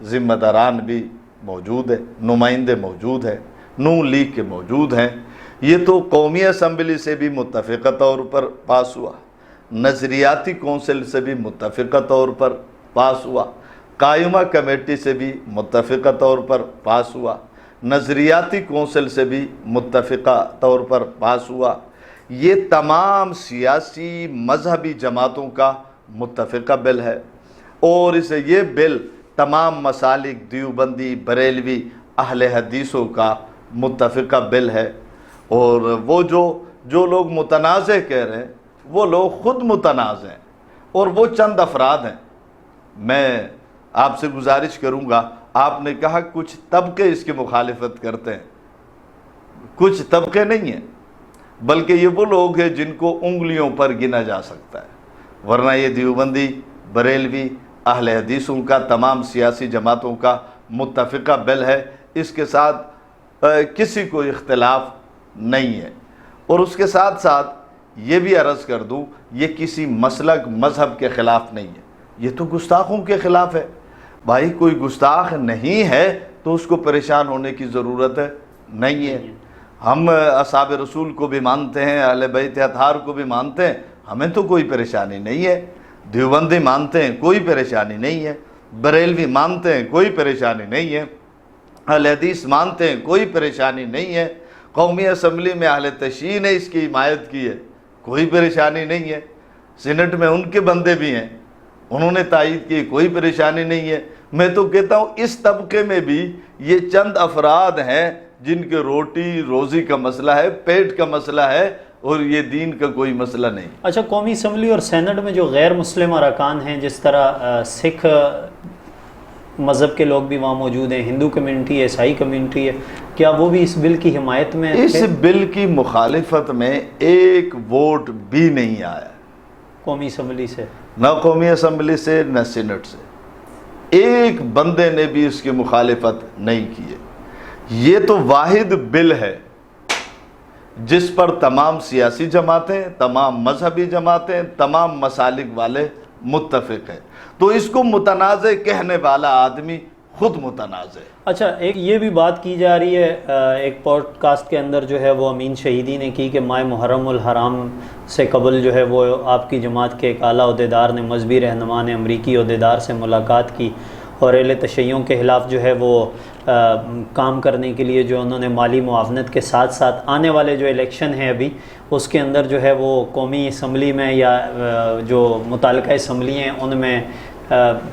ذمہ داران بھی موجود ہیں، نمائندے موجود ہیں، نون لیگ کے موجود ہیں۔ یہ تو قومی اسمبلی سے بھی متفقہ طور پر پاس ہوا، نظریاتی کونسل سے بھی متفقہ طور پر پاس ہوا، قائمہ کمیٹی سے بھی متفقہ طور پر پاس ہوا، نظریاتی کونسل سے بھی متفقہ طور پر پاس ہوا۔ یہ تمام سیاسی مذہبی جماعتوں کا متفقہ بل ہے، اور یہ بل تمام مسالک، دیوبندی، بریلوی، اہل حدیثوں کا متفقہ بل ہے۔ اور وہ جو لوگ متنازع کہہ رہے ہیں، وہ لوگ خود متنازع ہیں، اور وہ چند افراد ہیں۔ میں آپ سے گزارش کروں گا، آپ نے کہا کچھ طبقے اس کی مخالفت کرتے ہیں، کچھ طبقے نہیں ہیں، بلکہ یہ وہ لوگ ہیں جن کو انگلیوں پر گنا جا سکتا ہے، ورنہ یہ دیوبندی، بریلوی، اہل حدیثوں کا، تمام سیاسی جماعتوں کا متفقہ بل ہے۔ اس کے ساتھ کسی کو اختلاف نہیں ہے۔ اور اس کے ساتھ ساتھ یہ بھی عرض کر دوں، یہ کسی مسلک مذہب کے خلاف نہیں ہے، یہ تو گستاخوں کے خلاف ہے۔ بھائی کوئی گستاخ نہیں ہے تو اس کو پریشان ہونے کی ضرورت نہیں ہے۔ ہم اصحاب رسول کو بھی مانتے ہیں، اہل بیت اطہار کو بھی مانتے ہیں، ہمیں تو کوئی پریشانی نہیں ہے۔ دیوبندی مانتے ہیں، کوئی پریشانی نہیں ہے۔ بریلوی مانتے ہیں، کوئی پریشانی نہیں ہے۔ اہل حدیث مانتے ہیں، کوئی پریشانی نہیں ہے۔ قومی اسمبلی میں اہل تشیع نے اس کی حمایت کی ہے، کوئی پریشانی نہیں ہے۔ سینٹ میں ان کے بندے بھی ہیں، انہوں نے تائید کی، کوئی پریشانی نہیں ہے۔ میں تو کہتا ہوں اس طبقے میں بھی یہ چند افراد ہیں جن کے روٹی روزی کا مسئلہ ہے، پیٹ کا مسئلہ ہے، اور یہ دین کا کوئی مسئلہ نہیں۔ اچھا، قومی اسمبلی اور سینٹ میں جو غیر مسلم ارکان ہیں، جس طرح سکھ مذہب کے لوگ بھی وہاں موجود ہیں، ہندو کمیونٹی ہے، عیسائی کمیونٹی ہے، کیا وہ بھی اس بل کی حمایت میں اس بل کی مخالفت میں ایک ووٹ بھی نہیں آیا، قومی اسمبلی سے؟ نہ قومی اسمبلی سے، نہ سینٹ سے، ایک بندے نے بھی اس کی مخالفت نہیں کی ہے۔ یہ تو واحد بل ہے جس پر تمام سیاسی جماعتیں، تمام مذہبی جماعتیں، تمام مسالک والے متفق ہیں، تو اس کو متنازع کہنے والا آدمی خود متنازع ہے۔ اچھا، ایک یہ بھی بات کی جا رہی ہے، ایک پوڈ کاسٹ کے اندر جو ہے وہ امین شہیدی نے کی کہ ماہ محرم الحرام سے قبل جو ہے وہ آپ کی جماعت کے ایک اعلیٰ عہدیدار نے، مذہبی رہنما نے امریکی عہدیدار سے ملاقات کی، اور اہل تشیعوں کے خلاف جو ہے وہ کام کرنے کے لیے جو انہوں نے مالی معاونت کے ساتھ ساتھ آنے والے جو الیکشن ہیں ابھی اس کے اندر جو ہے وہ قومی اسمبلی میں یا جو متعلقہ اسمبلی ہیں ان میں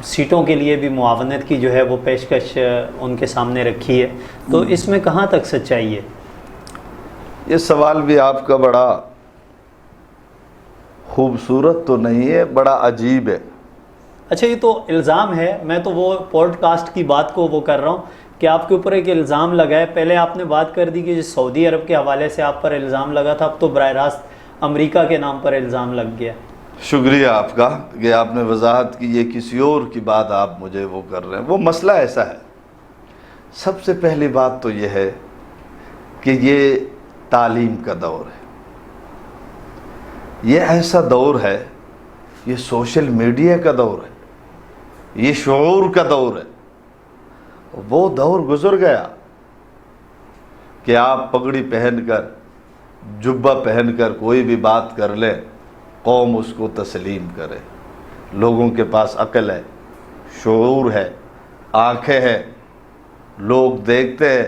سیٹوں کے لیے بھی معاونت کی جو ہے وہ پیشکش ان کے سامنے رکھی ہے، تو اس میں کہاں تک سچائی ہے؟ یہ سوال بھی آپ کا بڑا خوبصورت تو نہیں ہے، بڑا عجیب ہے۔ اچھا، یہ تو الزام ہے، میں تو وہ پوڈ کاسٹ کی بات کو وہ کر رہا ہوں کہ آپ کے اوپر ایک الزام لگا ہے۔ پہلے آپ نے بات کر دی کہ جو سعودی عرب کے حوالے سے آپ پر الزام لگا تھا، اب تو براہ راست امریکہ کے نام پر الزام لگ گیا۔ شکریہ آپ کا کہ آپ نے وضاحت کی، یہ کسی اور کی بات آپ مجھے وہ کر رہے ہیں۔ وہ مسئلہ ایسا ہے، سب سے پہلی بات تو یہ ہے کہ یہ تعلیم کا دور ہے، یہ ایسا دور ہے، یہ سوشل میڈیا کا دور ہے، یہ شعور کا دور ہے۔ وہ دور گزر گیا کہ آپ پگڑی پہن کر، جبہ پہن کر کوئی بھی بات کر لیں، قوم اس کو تسلیم کرے۔ لوگوں کے پاس عقل ہے، شعور ہے، آنکھیں ہیں، لوگ دیکھتے ہیں،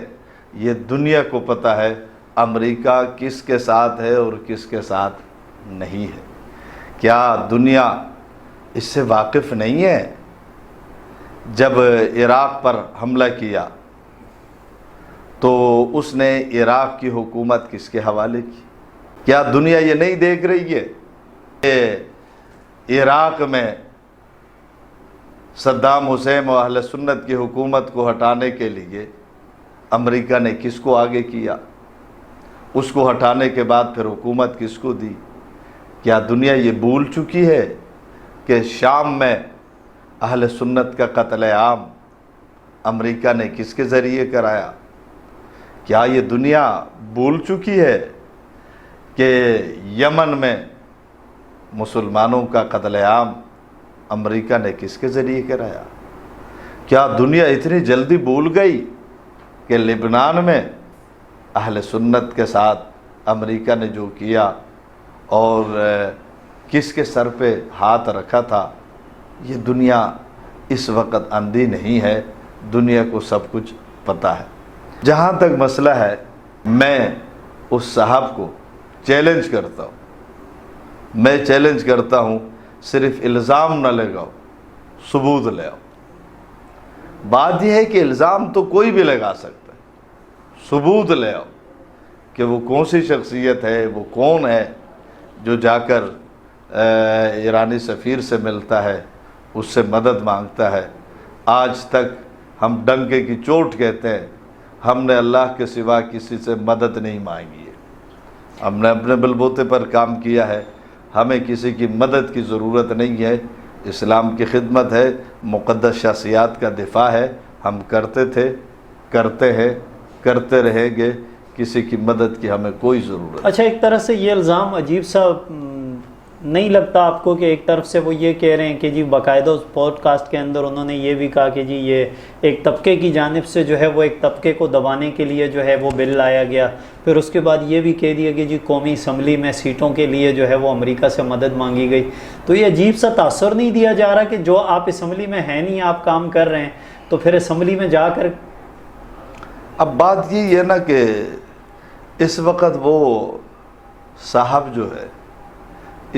یہ دنیا کو پتہ ہے امریکہ کس کے ساتھ ہے اور کس کے ساتھ نہیں ہے۔ کیا دنیا اس سے واقف نہیں ہے؟ جب عراق پر حملہ کیا تو اس نے عراق کی حکومت کس کے حوالے کی؟ کیا دنیا یہ نہیں دیکھ رہی ہے کہ عراق میں صدام حسین و اہل سنت کی حکومت کو ہٹانے کے لیے امریکہ نے کس کو آگے کیا؟ اس کو ہٹانے کے بعد پھر حکومت کس کو دی؟ کیا دنیا یہ بھول چکی ہے کہ شام میں اہل سنت کا قتل عام امریکہ نے کس کے ذریعے کرایا؟ کیا یہ دنیا بھول چکی ہے کہ یمن میں مسلمانوں کا قتل عام امریکہ نے کس کے ذریعے کرایا؟ کیا دنیا اتنی جلدی بھول گئی کہ لبنان میں اہل سنت کے ساتھ امریکہ نے جو کیا اور کس کے سر پہ ہاتھ رکھا تھا؟ یہ دنیا اس وقت اندھی نہیں ہے، دنیا کو سب کچھ پتہ ہے۔ جہاں تک مسئلہ ہے، میں اس صاحب کو چیلنج کرتا ہوں، چیلنج کرتا ہوں، صرف الزام نہ لگاؤ، ثبوت لے آؤ۔ بات یہ ہے کہ الزام تو کوئی بھی لگا سکتا ہے، ثبوت لے آؤ کہ وہ کون سی شخصیت ہے، وہ کون ہے جو جا کر ایرانی سفیر سے ملتا ہے، اس سے مدد مانگتا ہے۔ آج تک ہم ڈنکے کی چوٹ کہتے ہیں، ہم نے اللہ کے سوا کسی سے مدد نہیں مانگی ہے، ہم نے اپنے بلبوتے پر کام کیا ہے، ہمیں کسی کی مدد کی ضرورت نہیں ہے۔ اسلام کی خدمت ہے، مقدس شخصیات کا دفاع ہے، ہم کرتے تھے، کرتے ہیں، کرتے رہیں گے، کسی کی مدد کی ہمیں کوئی ضرورت۔ اچھا، ایک طرح سے یہ الزام عجیب سا نہیں لگتا آپ کو کہ ایک طرف سے وہ یہ کہہ رہے ہیں کہ جی باقاعدہ اس پوڈ کاسٹ کے اندر انہوں نے یہ بھی کہا کہ جی یہ ایک طبقے کی جانب سے جو ہے وہ ایک طبقے کو دبانے کے لیے جو ہے وہ بل لایا گیا، پھر اس کے بعد یہ بھی کہہ دیا کہ جی قومی اسمبلی میں سیٹوں کے لیے جو ہے وہ امریکہ سے مدد مانگی گئی؟ تو یہ عجیب سا تاثر نہیں دیا جا رہا کہ جو آپ اسمبلی میں ہیں نہیں، آپ کام کر رہے ہیں، تو پھر اسمبلی میں جا کر؟ اب بات یہ ہے نا کہ اس وقت وہ صاحب جو ہے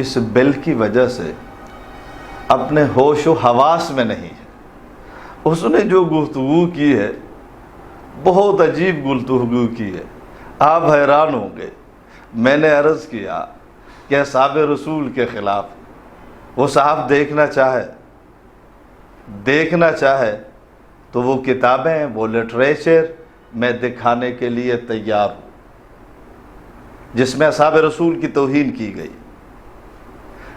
اس بل کی وجہ سے اپنے ہوش و حواس میں نہیں ہے۔ اس نے جو گفتگو کی ہے بہت عجیب گفتگو کی ہے، آپ حیران ہوں گے۔ میں نے عرض کیا کہ اصحاب رسول کے خلاف وہ صاحب دیکھنا چاہے تو وہ کتابیں، وہ لٹریچر میں دکھانے کے لیے تیار ہوں جس میں اصحاب رسول کی توہین کی گئی،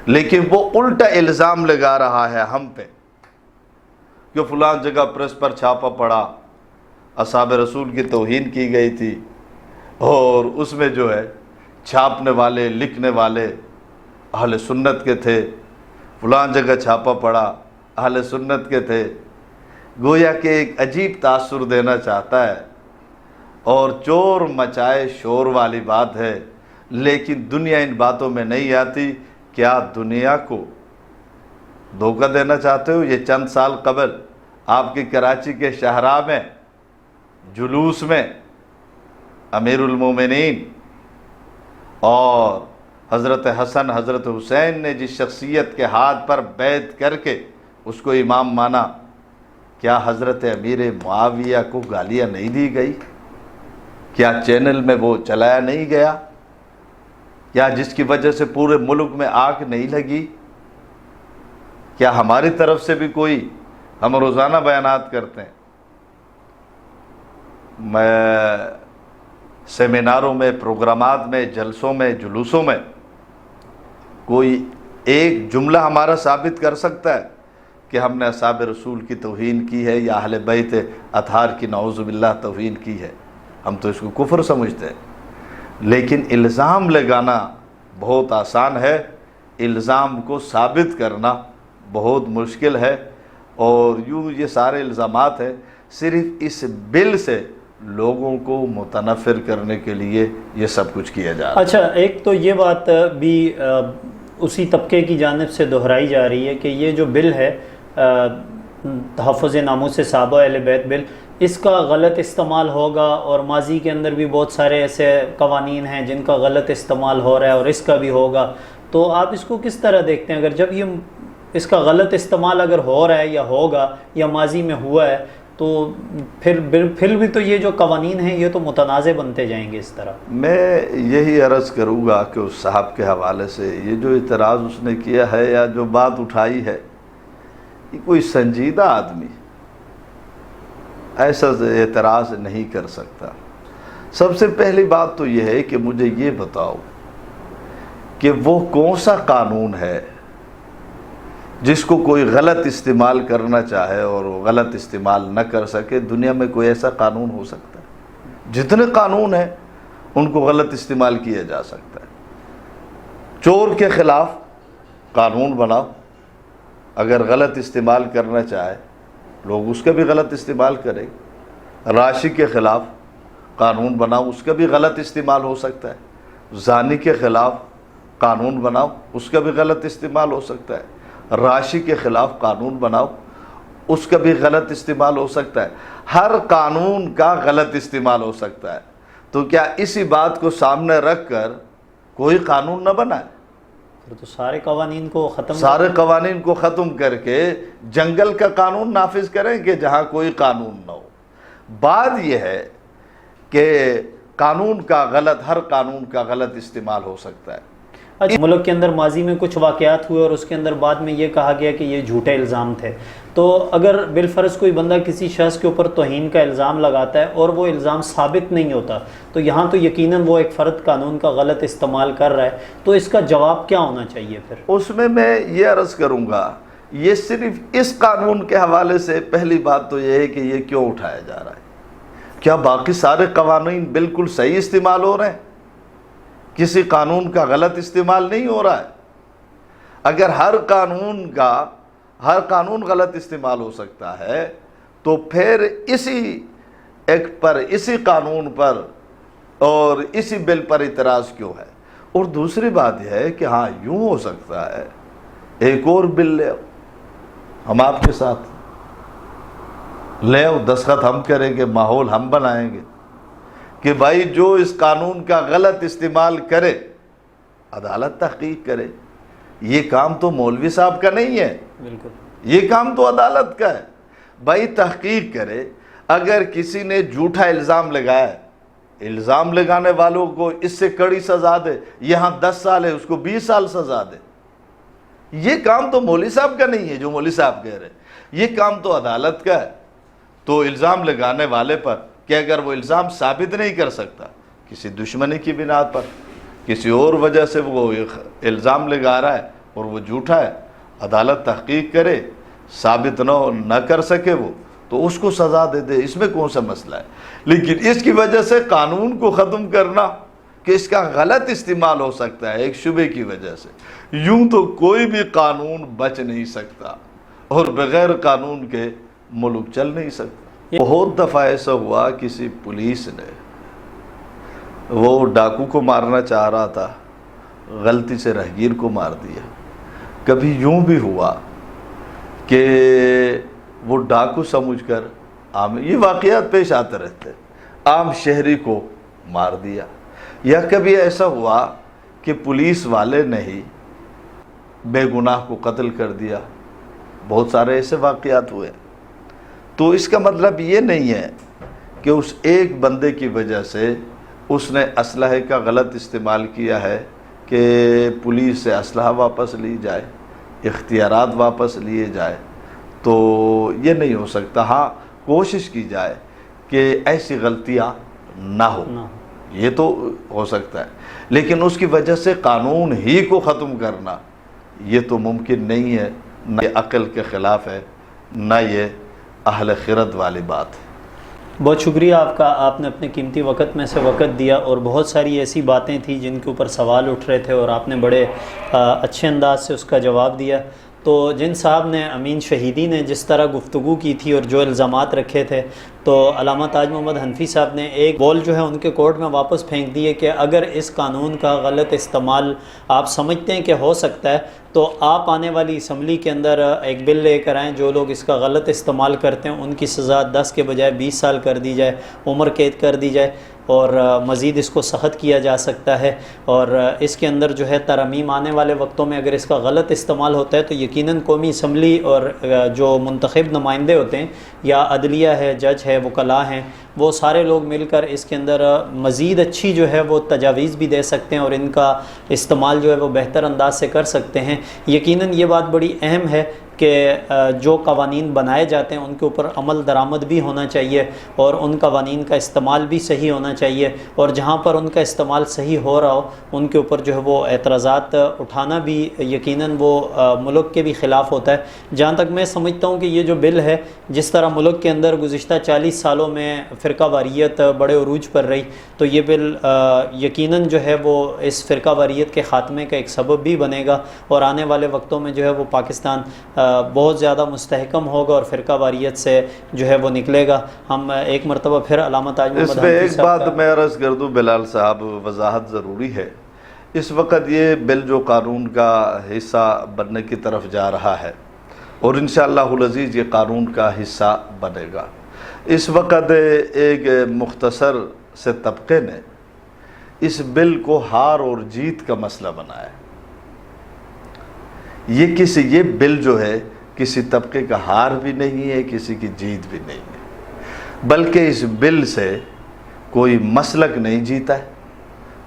لیکن وہ الٹا الزام لگا رہا ہے ہم پہ کہ فلان جگہ پریس پر چھاپا پڑا، اصحاب رسول کی توہین کی گئی تھی، اور اس میں جو ہے چھاپنے والے، لکھنے والے اہل سنت کے تھے، فلان جگہ چھاپا پڑا، اہل سنت کے تھے۔ گویا کہ ایک عجیب تاثر دینا چاہتا ہے اور چور مچائے شور والی بات ہے، لیکن دنیا ان باتوں میں نہیں آتی۔ کیا دنیا کو دھوکہ دینا چاہتے ہو؟ یہ چند سال قبل آپ کی کراچی کے شاہراہ میں جلوس میں امیر المومنین اور حضرت حسن حضرت حسین نے جس شخصیت کے ہاتھ پر بیعت کر کے اس کو امام مانا، کیا حضرت امیر معاویہ کو گالیاں نہیں دی گئی؟ کیا چینل میں وہ چلایا نہیں گیا؟ کیا جس کی وجہ سے پورے ملک میں آگ نہیں لگی؟ کیا ہماری طرف سے بھی کوئی، ہم روزانہ بیانات کرتے ہیں، میں سیمیناروں میں، پروگرامات میں، جلسوں میں، جلوسوں میں کوئی ایک جملہ ہمارا ثابت کر سکتا ہے کہ ہم نے اصحاب رسول کی توہین کی ہے یا اہل بیت اطہار کی نعوذ باللہ توہین کی ہے؟ ہم تو اس کو کفر سمجھتے ہیں۔ لیکن الزام لگانا بہت آسان ہے، الزام کو ثابت کرنا بہت مشکل ہے، اور یوں یہ سارے الزامات ہیں صرف اس بل سے لوگوں کو متنفر کرنے کے لیے یہ سب کچھ کیا جا رہا ہے۔ اچھا، ایک تو یہ بات بھی اسی طبقے کی جانب سے دہرائی جا رہی ہے کہ یہ جو بل ہے تحفظ ناموس صحابہ اہل بیت بل، اس کا غلط استعمال ہوگا، اور ماضی کے اندر بھی بہت سارے ایسے قوانین ہیں جن کا غلط استعمال ہو رہا ہے، اور اس کا بھی ہوگا۔ تو آپ اس کو کس طرح دیکھتے ہیں؟ اگر جب یہ اس کا غلط استعمال اگر ہو رہا ہے یا ہوگا یا ماضی میں ہوا ہے تو پھر بھی تو یہ جو قوانین ہیں یہ تو متنازع بنتے جائیں گے اس طرح۔ میں یہی عرض کروں گا کہ اس صاحب کے حوالے سے یہ جو اعتراض اس نے کیا ہے یا جو بات اٹھائی ہے، یہ کوئی سنجیدہ آدمی ایسا اعتراض نہیں کر سکتا۔ سب سے پہلی بات تو یہ ہے کہ مجھے یہ بتاؤ کہ وہ کون سا قانون ہے جس کو کوئی غلط استعمال کرنا چاہے اور وہ غلط استعمال نہ کر سکے؟ دنیا میں کوئی ایسا قانون ہو سکتا ہے؟ جتنے قانون ہیں ان کو غلط استعمال کیا جا سکتا ہے۔ چور کے خلاف قانون بناؤ، اگر غلط استعمال کرنا چاہے لوگ اس کا بھی غلط استعمال کریں۔ راشی کے خلاف قانون بناؤ، اس کا بھی غلط استعمال ہو سکتا ہے۔ زانی کے خلاف قانون بناؤ، اس کا بھی غلط استعمال ہو سکتا ہے۔ راشی کے خلاف قانون بناؤ، اس کا بھی غلط استعمال ہو سکتا ہے۔ ہر قانون کا غلط استعمال ہو سکتا ہے، تو کیا اسی بات کو سامنے رکھ کر کوئی قانون نہ بنائے؟ تو سارے قوانین کو ختم کر کے جنگل کا قانون نافذ کریں کہ جہاں کوئی قانون نہ ہو۔ بات یہ ہے کہ ہر قانون کا غلط استعمال ہو سکتا ہے۔ اچھا، ملک کے اندر ماضی میں کچھ واقعات ہوئے اور اس کے اندر بعد میں یہ کہا گیا کہ یہ جھوٹے الزام تھے، تو اگر بالفرض کوئی بندہ کسی شخص کے اوپر توہین کا الزام لگاتا ہے اور وہ الزام ثابت نہیں ہوتا تو یہاں تو یقیناً وہ ایک فرد قانون کا غلط استعمال کر رہا ہے، تو اس کا جواب کیا ہونا چاہیے پھر؟ اس میں یہ عرض کروں گا، یہ صرف اس قانون کے حوالے سے پہلی بات تو یہ ہے کہ یہ کیوں اٹھایا جا رہا ہے؟ کیا باقی سارے قوانین بالکل صحیح استعمال ہو رہے ہیں؟ کسی قانون کا غلط استعمال نہیں ہو رہا ہے؟ اگر ہر قانون غلط استعمال ہو سکتا ہے تو پھر اسی ایکٹ پر، اسی قانون پر اور اسی بل پر اعتراض کیوں ہے؟ اور دوسری بات یہ ہے کہ ہاں یوں ہو سکتا ہے ایک اور بل لے آؤ، ہم آپ کے ساتھ لے آؤ، دستخط ہم کریں گے، ماحول ہم بنائیں گے کہ بھائی جو اس قانون کا غلط استعمال کرے عدالت تحقیق کرے۔ یہ کام تو مولوی صاحب کا نہیں ہے، بالکل یہ کام تو عدالت کا ہے۔ بھائی تحقیق کرے، اگر کسی نے جھوٹا الزام لگایا ہے، الزام لگانے والوں کو اس سے کڑی سزا دے، یہاں 10 سال ہے اس کو 20 سال سزا دے۔ یہ کام تو مولوی صاحب کا نہیں ہے جو مولوی صاحب کہہ رہے ہیں، یہ کام تو عدالت کا ہے۔ تو الزام لگانے والے پر کہ اگر وہ الزام ثابت نہیں کر سکتا، کسی دشمنی کی بنا پر، کسی اور وجہ سے وہ الزام لگا رہا ہے اور وہ جھوٹا ہے، عدالت تحقیق کرے، ثابت نہ کر سکے وہ تو اس کو سزا دے دے، اس میں کون سا مسئلہ ہے؟ لیکن اس کی وجہ سے قانون کو ختم کرنا کہ اس کا غلط استعمال ہو سکتا ہے ایک شبے کی وجہ سے، یوں تو کوئی بھی قانون بچ نہیں سکتا اور بغیر قانون کے ملک چل نہیں سکتا۔ بہت دفعہ ایسا ہوا، کسی پولیس نے وہ ڈاکو کو مارنا چاہ رہا تھا، غلطی سے رہگیر کو مار دیا۔ کبھی یوں بھی ہوا کہ وہ ڈاکو سمجھ کر یہ واقعات پیش آتے رہتے، عام شہری کو مار دیا۔ یا کبھی ایسا ہوا کہ پولیس والے نے ہی بے گناہ کو قتل کر دیا، بہت سارے ایسے واقعات ہوئے۔ تو اس کا مطلب یہ نہیں ہے کہ اس ایک بندے کی وجہ سے اس نے اسلحے کا غلط استعمال کیا ہے کہ پولیس سے اسلحہ واپس لی جائے، اختیارات واپس لیے جائے، تو یہ نہیں ہو سکتا۔ ہاں کوشش کی جائے کہ ایسی غلطیاں نہ ہو، یہ تو ہو سکتا ہے، لیکن اس کی وجہ سے قانون ہی کو ختم کرنا یہ تو ممکن نہیں ہے، نہ یہ عقل کے خلاف ہے، نہ یہ اہل خرد والی بات ہے۔ بہت شکریہ آپ کا، آپ نے اپنے قیمتی وقت میں سے وقت دیا اور بہت ساری ایسی باتیں تھیں جن کے اوپر سوال اٹھ رہے تھے اور آپ نے بڑے اچھے انداز سے اس کا جواب دیا۔ تو جن صاحب نے، امین شہیدی نے جس طرح گفتگو کی تھی اور جو الزامات رکھے تھے، تو علامہ تاج محمد حنفی صاحب نے ایک بال جو ہے ان کے کورٹ میں واپس پھینک دیے کہ اگر اس قانون کا غلط استعمال آپ سمجھتے ہیں کہ ہو سکتا ہے تو آپ آنے والی اسمبلی کے اندر ایک بل لے کر آئیں، جو لوگ اس کا غلط استعمال کرتے ہیں ان کی سزا 10 کے بجائے 20 سال کر دی جائے، عمر قید کر دی جائے، اور مزید اس کو سخت کیا جا سکتا ہے۔ اور اس کے اندر جو ہے ترامیم آنے والے وقتوں میں اگر اس کا غلط استعمال ہوتا ہے تو یقیناً قومی اسمبلی اور جو منتخب نمائندے ہوتے ہیں یا عدلیہ ہے، جج ہے، وکلاء ہیں، وہ سارے لوگ مل کر اس کے اندر مزید اچھی جو ہے وہ تجاویز بھی دے سکتے ہیں اور ان کا استعمال جو ہے وہ بہتر انداز سے کر سکتے ہیں۔ یقیناً یہ بات بڑی اہم ہے کہ جو قوانین بنائے جاتے ہیں ان کے اوپر عمل درآمد بھی ہونا چاہیے اور ان قوانین کا استعمال بھی صحیح ہونا چاہیے، اور جہاں پر ان کا استعمال صحیح ہو رہا ہو ان کے اوپر جو ہے وہ اعتراضات اٹھانا بھی یقیناً وہ ملک کے بھی خلاف ہوتا ہے۔ جہاں تک میں سمجھتا ہوں کہ یہ جو بل ہے، جس طرح ملک کے اندر گزشتہ 40 سالوں میں فرقہ واریت بڑے عروج پر رہی، تو یہ بل یقیناً جو ہے وہ اس فرقہ واریت کے خاتمے کا ایک سبب بھی بنے گا، اور آنے والے وقتوں میں جو ہے وہ پاکستان بہت زیادہ مستحکم ہوگا اور فرقہ واریت سے جو ہے وہ نکلے گا۔ ہم ایک مرتبہ پھر علامہ تاج محمد اس میں حنفی ایک صاحب بات میں عرض کر دوں بلال صاحب، وضاحت ضروری ہے۔ اس وقت یہ بل جو قانون کا حصہ بننے کی طرف جا رہا ہے اور انشاءاللہ العزیز یہ قانون کا حصہ بنے گا، اس وقت ایک مختصر سے طبقے نے اس بل کو ہار اور جیت کا مسئلہ بنایا ہے۔ یہ بل جو ہے کسی طبقے کا ہار بھی نہیں ہے، کسی کی جیت بھی نہیں ہے، بلکہ اس بل سے کوئی مسلک نہیں جیتا ہے،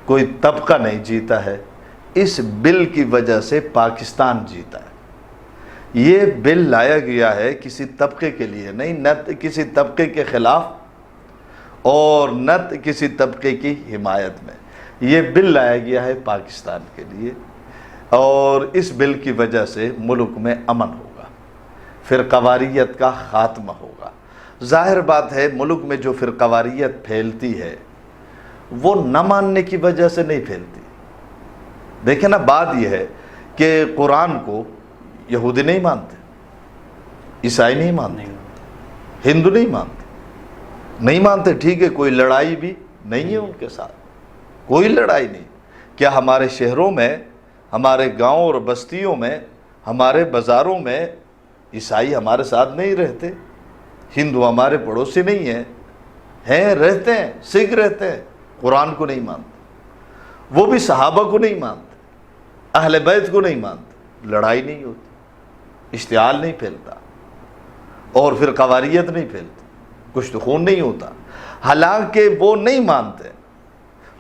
کوئی طبقہ نہیں جیتا ہے، اس بل کی وجہ سے پاکستان جیتا ہے۔ یہ بل لایا گیا ہے کسی طبقے کے لیے نہیں، نہ کسی طبقے کے خلاف اور نہ کسی طبقے کی حمایت میں، یہ بل لایا گیا ہے پاکستان کے لیے، اور اس بل کی وجہ سے ملک میں امن ہوگا، فرقہ واریت کا خاتمہ ہوگا۔ ظاہر بات ہے ملک میں جو فرقہ واریت پھیلتی ہے وہ نہ ماننے کی وجہ سے نہیں پھیلتی۔ دیکھیں نا، بات یہ ہے کہ قرآن کو یہودی نہیں مانتے، عیسائی نہیں مانتے، ہندو نہیں مانتے، ٹھیک ہے، کوئی لڑائی بھی نہیں ہے ان کے ساتھ، کوئی لڑائی نہیں۔ کیا ہمارے شہروں میں، ہمارے گاؤں اور بستیوں میں، ہمارے بازاروں میں عیسائی ہمارے ساتھ نہیں رہتے؟ ہندو ہمارے پڑوسی نہیں ہیں، رہتے ہیں، سکھ رہتے ہیں، قرآن کو نہیں مانتے، وہ بھی صحابہ کو نہیں مانتے، اہل بیت کو نہیں مانتے، لڑائی نہیں ہوتی، اشتعال نہیں پھیلتا اور پھر قواریت نہیں پھیلتی، کچھ تو خون نہیں ہوتا۔ حالانکہ وہ نہیں مانتے،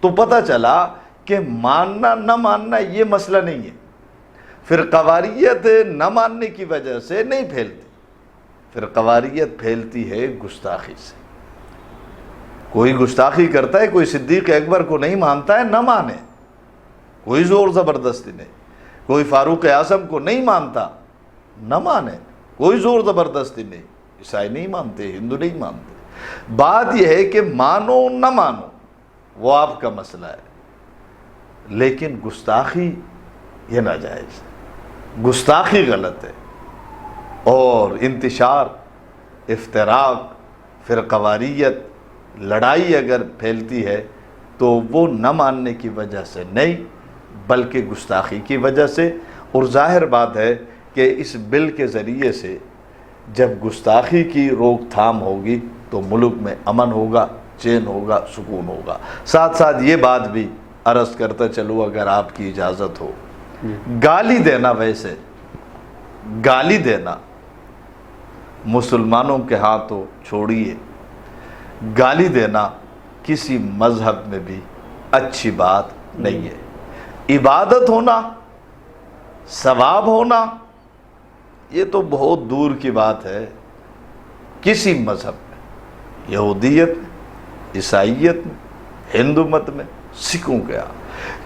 تو پتہ چلا کہ ماننا نہ ماننا یہ مسئلہ نہیں ہے، پھر قواریت نہ ماننے کی وجہ سے نہیں پھیلتی، پھر قواریت پھیلتی ہے گستاخی سے۔ کوئی گستاخی کرتا ہے، کوئی صدیق اکبر کو نہیں مانتا ہے، نہ مانے، کوئی زور زبردستی نہیں، کوئی فاروق اعظم کو نہیں مانتا، نہ مانے، کوئی زور زبردستی نہیں، عیسائی نہیں مانتے، ہندو نہیں مانتے۔ بات یہ ہے کہ مانو نہ مانو وہ آپ کا مسئلہ ہے، لیکن گستاخی یہ ناجائز ہے، گستاخی غلط ہے، اور انتشار، افتراق، فرقہ واریت، لڑائی اگر پھیلتی ہے تو وہ نہ ماننے کی وجہ سے نہیں بلکہ گستاخی کی وجہ سے۔ اور ظاہر بات ہے کہ اس بل کے ذریعے سے جب گستاخی کی روک تھام ہوگی تو ملک میں امن ہوگا، چین ہوگا، سکون ہوگا۔ ساتھ ساتھ یہ بات بھی عرض کرتا چلو اگر آپ کی اجازت ہو، گالی دینا، ویسے گالی دینا مسلمانوں کے ہاں تو چھوڑیے، گالی دینا کسی مذہب میں بھی اچھی بات نہیں ہے۔ عبادت ہونا، ثواب ہونا، یہ تو بہت دور کی بات ہے۔ کسی مذہب میں، یہودیت میں، عیسائیت میں، ہندو مت میں، سکھوں کے ہاں،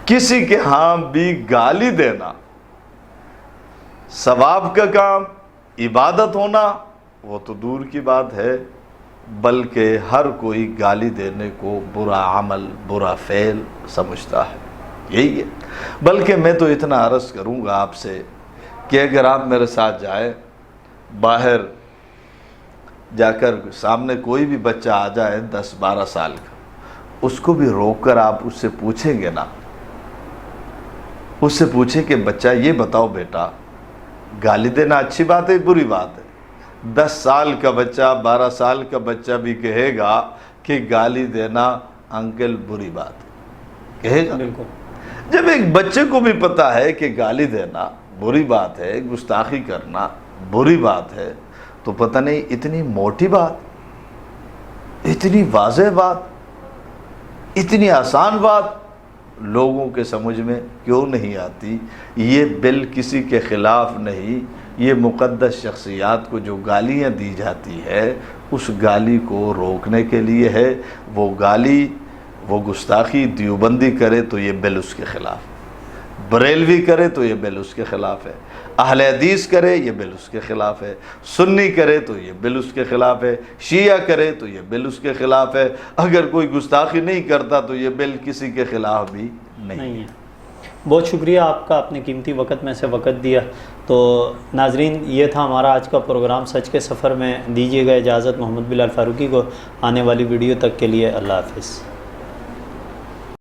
کسی کے ہاں بھی گالی دینا، ثواب کا کام، عبادت ہونا، وہ تو دور کی بات ہے، بلکہ ہر کوئی گالی دینے کو برا عمل، برا فعل سمجھتا ہے، یہی ہے۔ بلکہ میں تو اتنا عرض کروں گا آپ سے کہ اگر آپ میرے ساتھ جائیں باہر جا کر سامنے کوئی بھی بچہ آ جائے 10-12 سال کا، اس کو بھی روک کر آپ اس سے پوچھیں گے نا، اس سے پوچھیں کہ بچہ یہ بتاؤ بیٹا، گالی دینا اچھی بات ہے بری بات ہے؟ 10 سال کا بچہ 12 سال کا بچہ بھی کہے گا کہ گالی دینا انکل بری بات ہے، کہے گا۔ بالکل۔ جب ایک بچے کو بھی پتا ہے کہ گالی دینا بری بات ہے، گستاخی کرنا بری بات ہے، تو پتہ نہیں اتنی موٹی بات، اتنی واضح بات، اتنی آسان بات لوگوں کے سمجھ میں کیوں نہیں آتی؟ یہ بل کسی کے خلاف نہیں، یہ مقدس شخصیات کو جو گالیاں دی جاتی ہے اس گالی کو روکنے کے لیے ہے۔ وہ گالی، وہ گستاخی دیوبندی کرے تو یہ بل اس کے خلاف ہے، بریلوی کرے تو یہ بل اس کے خلاف ہے، اہل حدیث کرے یہ بل اس کے خلاف ہے، سنی کرے تو یہ بل اس کے خلاف ہے، شیعہ کرے تو یہ بل اس کے خلاف ہے، اگر کوئی گستاخی نہیں کرتا تو یہ بل کسی کے خلاف بھی نہیں ہے۔ بہت شکریہ آپ کا، اپنے قیمتی وقت میں سے وقت دیا۔ تو ناظرین، یہ تھا ہمارا آج کا پروگرام سچ کے سفر میں۔ دیجیے گا اجازت محمد بلال فاروقی کو۔ آنے والی ویڈیو تک کے لیے اللہ حافظ۔